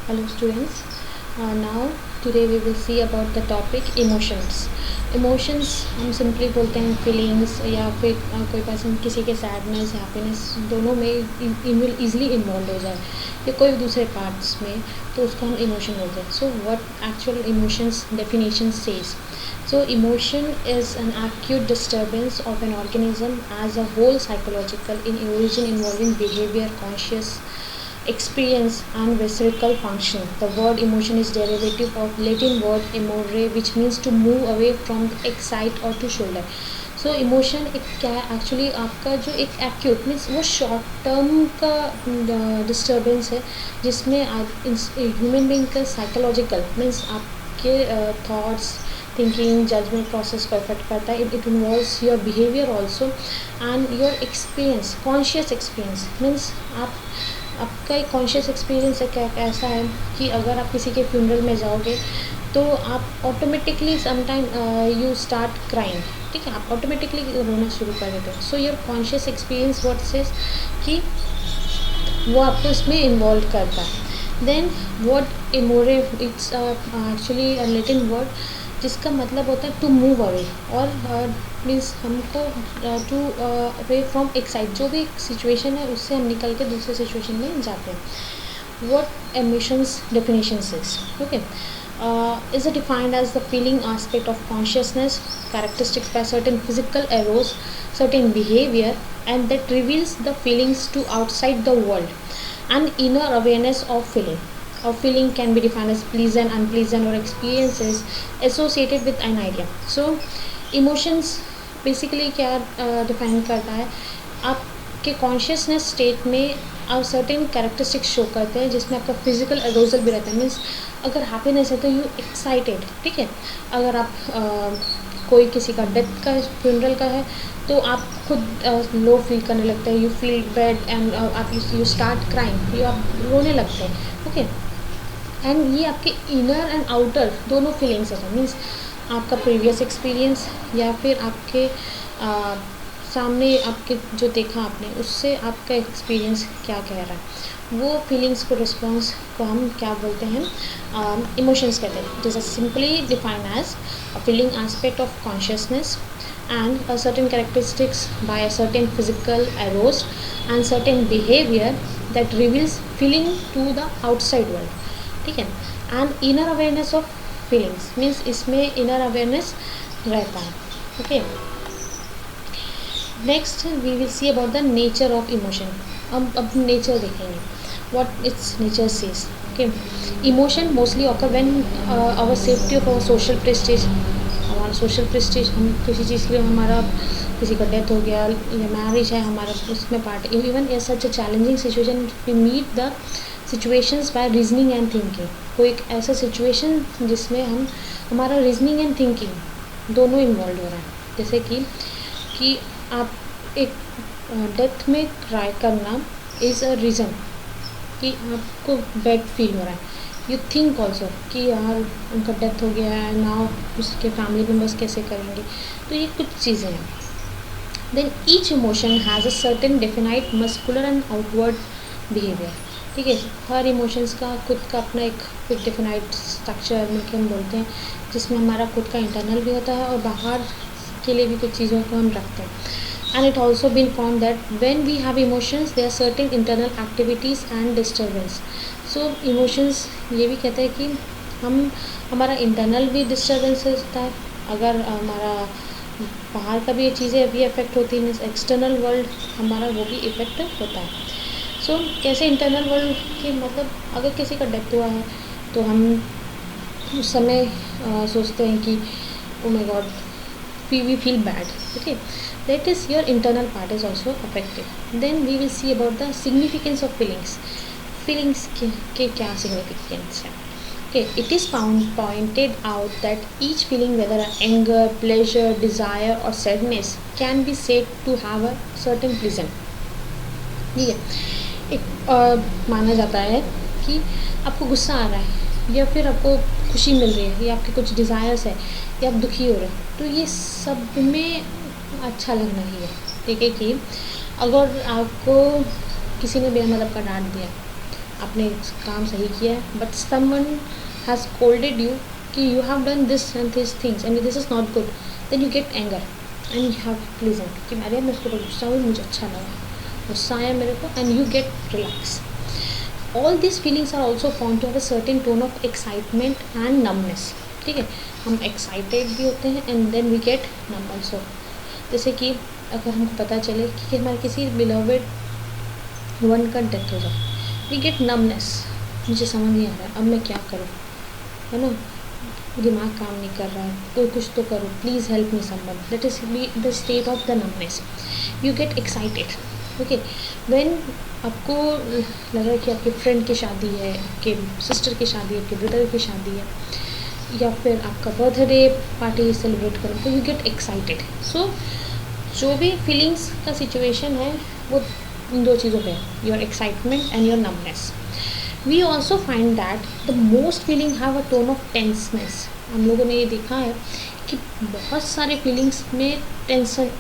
Hello students. Now today we will see about the topic emotions. Emotions हम simply बोलते हैं feelings या फिर कोई पर्सन किसी के सैडनेस हैप्पीनेस दोनों में ईजिली इन्वॉल्व हो जाए या कोई दूसरे पार्ट्स में तो उसको हम इमोशन बोलते हैं. So what actual emotions definition says. So emotion is an acute disturbance of an organism as a whole, psychological in origin, involving behavior, conscious experience and visceral function. The word emotion is derivative of Latin word emorre, which means to move away from, excite or to shoulder. So emotion एक क्या है actually आपका जो एक acute means वो short term का disturbance है जिसमें आप ह्यूमन बीइंग का साइकोलॉजिकल मीन्स आपके थॉट्स थिंकिंग जजमेंट प्रोसेस को अफेक्ट करता है. It involves your behaviour also and your experience conscious experience means आपका एक कॉन्शियस एक्सपीरियंस है क्या ऐसा है कि अगर आप किसी के फ्यूनरल में जाओगे तो आप automatically sometime you start crying. ठीक है, आप ऑटोमेटिकली रोना शुरू कर देते हो. So your conscious experience what says कि वो आपको इसमें इन्वॉल्व करता है. Then what emovere it's actually Latin word जिसका मतलब होता है टू मूव अवे और मीन्स हमको टू अवे फ्रॉम एक्साइट जो भी सिचुएशन है उससे हम निकल के दूसरे सिचुएशन में जाते हैं. What emissions definition is okay is defined as the feeling aspect of consciousness characteristic by certain physical errors, certain behavior, and that reveals the feelings to outside the world. And inner awareness of feeling. A feeling can be defined as pleasant, unpleasant, or experiences associated with an idea. So, emotions basically क्या define करता है आपके consciousness state में आप certain characteristics show करते हैं जिसमें आपका फिजिकल अरोजल भी रहता है. मीन्स अगर हैप्पीनेस है तो यू एक्साइटेड. ठीक है, अगर आप कोई किसी का डेथ का फ्यूनरल का है तो आप खुद लो फील करने लगते हैं. यू फील बैड एंड आप यू स्टार्ट क्राइंग, यू आप रोने लगते हैं. ओके, एंड ये आपके इनर एंड आउटर दोनों फीलिंग्स है. मीन्स आपका प्रीवियस एक्सपीरियंस या फिर आपके सामने आपके जो देखा आपने उससे आपका एक्सपीरियंस क्या कह रहा है वो फीलिंग्स को रिस्पॉन्स को हम क्या बोलते हैं इमोशंस कहते हैं. This are simply define as a feeling aspect of consciousness and a certain characteristics by a certain physical arouse and certain behavior that reveals feeling to the outside world. ठीक है, and inner awareness of feelings means इसमें inner awareness रहता है. Okay, next we will see about the nature of emotion. अब nature देखेंगे what it's nature says. Okay, emotion mostly occur when our safety of our social prestige. हमारा social prestige हम किसी चीज़ के लिए हमारा किसी का डेथ हो गया या मैरिज है हमारा उसमें part even a such a challenging situation we meet the situations by reasoning and thinking. कोई एक ऐसा सिचुएशन जिसमें हम हमारा रीजनिंग एंड थिंकिंग दोनों इन्वॉल्व हो रहा है. जैसे कि आप एक डेथ में ट्राई करना इज़ अ रीज़न कि आपको बैड फील हो रहा है. यू थिंक ऑल्सो कि यार उनका डेथ हो गया है नाउ उसके फैमिली मेम्बर्स कैसे करेंगे. तो ये कुछ चीज़ें हैं. Then each emotion has a certain definite muscular and outward behaviour. ठीक है, हर इमोशंस का खुद का अपना एक डेफिनाइट स्ट्रक्चर मिलकर हम बोलते हैं जिसमें हमारा खुद का इंटरनल भी होता है और बाहर के लिए भी कुछ चीज़ों को हम रखते हैं. And it also been found that when we have emotions there are certain internal activities and disturbance. So emotions ये भी कहते हैं कि हमारा इंटरनल भी डिस्टर्बेंस होता है. अगर हमारा बाहर का भी ये चीज़ें भी इफ़ेक्ट होती है मीन्स एक्सटर्नल वर्ल्ड हमारा वो भी इफ़ेक्ट होता है. सो कैसे इंटरनल वर्ल्ड की मतलब अगर किसी का डेथ हुआ है तो हम उस समय सोचते हैं कि oh my God we feel bad. Okay, that is your internal part is also affected. Then we will see about the significance of feelings. Feelings के क्या significance है. Okay, it is pointed out that each feeling whether anger, pleasure, desire or sadness can be said to have a certain pleasant. ठीक है, एक माना जाता है कि आपको गुस्सा आ रहा है या फिर आपको खुशी मिल रही है या आपके कुछ डिज़ायर्स है या आप दुखी हो रहे हो तो ये सब में अच्छा लगना ही है. ठीक है, कि अगर आपको किसी ने बेमतलब का डांट दिया आपने काम सही किया है, but someone has scolded you कि you have done this and this things and this is not good, then you get anger and you have listen कि अरे मैं उसके ऊपर गुस्सा हुई, मुझे अच्छा लगा, गुस्सा आया मेरे को, and you get relax. All this feelings are also found to have a certain tone of excitement and numbness. ठीक है, हम एक्साइटेड भी होते हैं and then we get numb also. जैसे कि अगर हमको पता चले कि हमारे किसी बिलवेड वन का डेथ हो जाए, वी गेट नमनेस, मुझे समझ नहीं आ रहा है अब मैं क्या करूँ, है ना, दिमाग काम नहीं कर रहा है, कोई कुछ तो करो, please help me someone. That is be the state of the numbness. You get excited. Okay, when आपको लग रहा है कि आपके फ्रेंड की शादी है, आपके सिस्टर की शादी है, आपके ब्रदर की शादी है, या फिर आपका बर्थडे पार्टी सेलिब्रेट करो, तो यू गेट एक्साइटेड. सो जो भी फीलिंग्स का सिचुएशन है वो इन दो चीज़ों पे है, your excitement and your numbness. We also find that the most feeling have a tone of tenseness. हम लोगों ने ये देखा है कि बहुत सारे फीलिंग्स में टेंशन,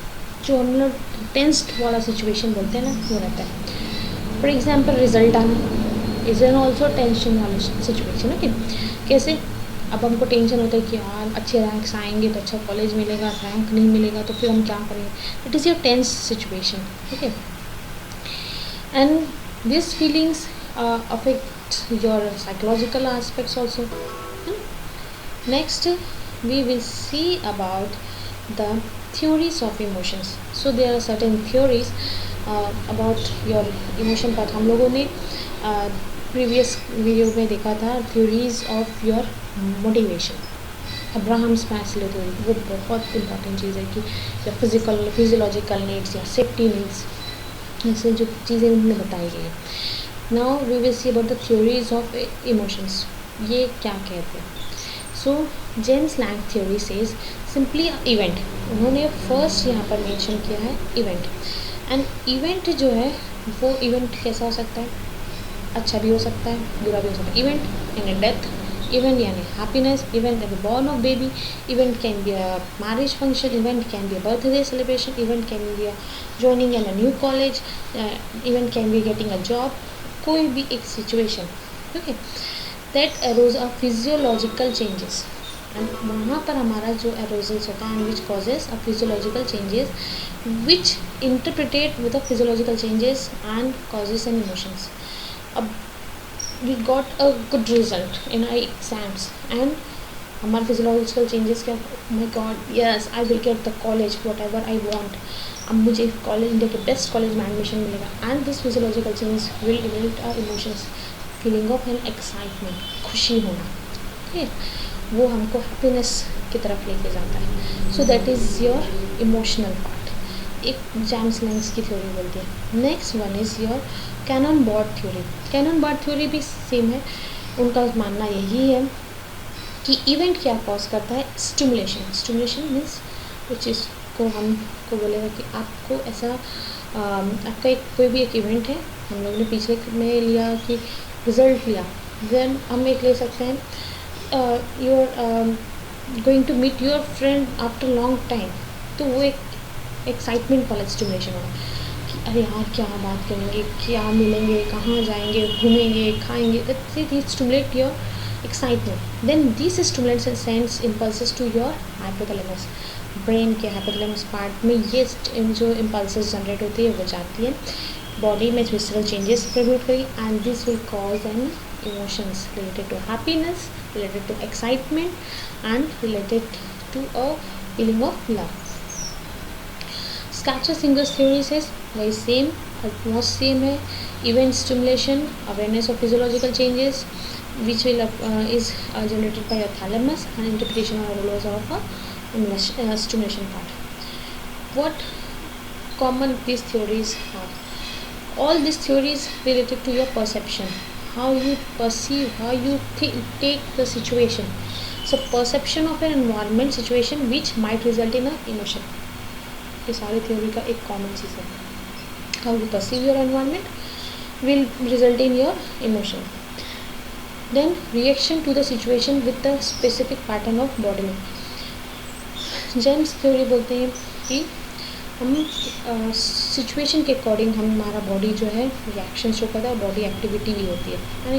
जो हम लोग टेंस्ड वाला सिचुएशन बोलते हैं ना, वो रहता है. फॉर एग्जाम्पल रिजल्ट आना इज एन ऑल्सो टेंशन वाला सिचुएशन. ओके, कैसे, अब हमको टेंशन होता है कि यार अच्छे रैंक्स आएंगे तो अच्छा कॉलेज मिलेगा, रैंक नहीं मिलेगा तो फिर हम क्या करेंगे. It is your tense situation. Okay, and this feelings affect your psychological aspects also. Next we will see about the theories of emotions. So there are certain theories about your emotion part. हम लोगों ने previous video में देखा था theories of your motivation. Abraham's Maslow theory, वो बहुत important चीज़ है कि या फिजियोलॉजिकल नीड्स या सेफ्टी नीड्स, ऐसे जो चीज़ें उनमें बताई गई है. Now we will see about the theories of emotions. ये क्या कहते हैं. So James Lang theory says simply event. उन्होंने फर्स्ट यहाँ पर मेंशन किया है इवेंट. एंड इवेंट जो है वो इवेंट कैसा हो सकता है, अच्छा भी हो सकता है, बुरा भी हो सकता है. इवेंट यानी डेथ, इवेंट यानी हैप्पीनेस, इवेंट यानी born of baby, event can be a marriage function, event can be a birthday celebration, event can be a joining in a new college, event can be getting a job. कोई भी एक situation, okay, that arose a physiological changes. And वहाँ पर हमारा जो arousals होता है and which causes a physiological changes which interpret with the physiological changes and causes and emotions. अब we got a good result in our exams and हमारे physiological changes क्या, my God yes I will get the college whatever I want, अब मुझे college, India के best college में admission मिलेगा. And this physiological change will evolve our emotions, feeling of an excitement, खुशी होना. ठीक है, वो हमको हैप्पीनेस की तरफ लेके जाता है. So that is your emotional part. एक जेम्स लैंग की थ्योरी बोलती है. Next one is your Cannon Bard theory. Cannon Bard theory भी सेम है. उनका मानना यही है कि इवेंट क्या कॉज करता है, स्टिमुलेशन. स्टिमुलेशन मीन्स कुछ चीज़ को हमको बोलेगा कि आपको ऐसा आपका एक कोई भी एक इवेंट है, हम लोगों ने पीछे में लिया कि रिज़ल्ट लिया, देन हम एक ले सकते हैं you are going to meet your friend after long time. तो वो एक एक्साइटमेंट वाला स्टिमुलेशन होगा कि अरे यार क्या बात करेंगे, क्या मिलेंगे, कहाँ जाएंगे, घूमेंगे, खाएंगे. That stimulate your excitement. Then these stimulants sends impulses to your hypothalamus. Brain के हाइपोथैलेमस पार्ट में ये जो इम्पल्सेस जनरेट होती है वो जाती है बॉडी में, विसरल चेंजेस प्रोड्यूस करेगी and this will cause an emotions related to happiness, related to excitement and related to a feeling of love. Schachter Singer's theory से वही सेम, ऑलमोस्ट सेम है. Event stimulation, awareness of physiological changes which will is generated by your thalamus and interpretation or roles of a stimulation part. What common these theories have? All these theories related to your perception, how you perceive, how you take the situation. So perception of an environment situation which might result in a emotion. ये सारी theory का एक common चीज़ है. How you perceive your environment will result in your emotion. Then reaction to the situation with the specific pattern of body. James theory बोलते हैं कि हम situation के अकॉर्डिंग हमारा बॉडी जो है रिएक्शन शो करता है और बॉडी एक्टिविटी भी होती है। यानी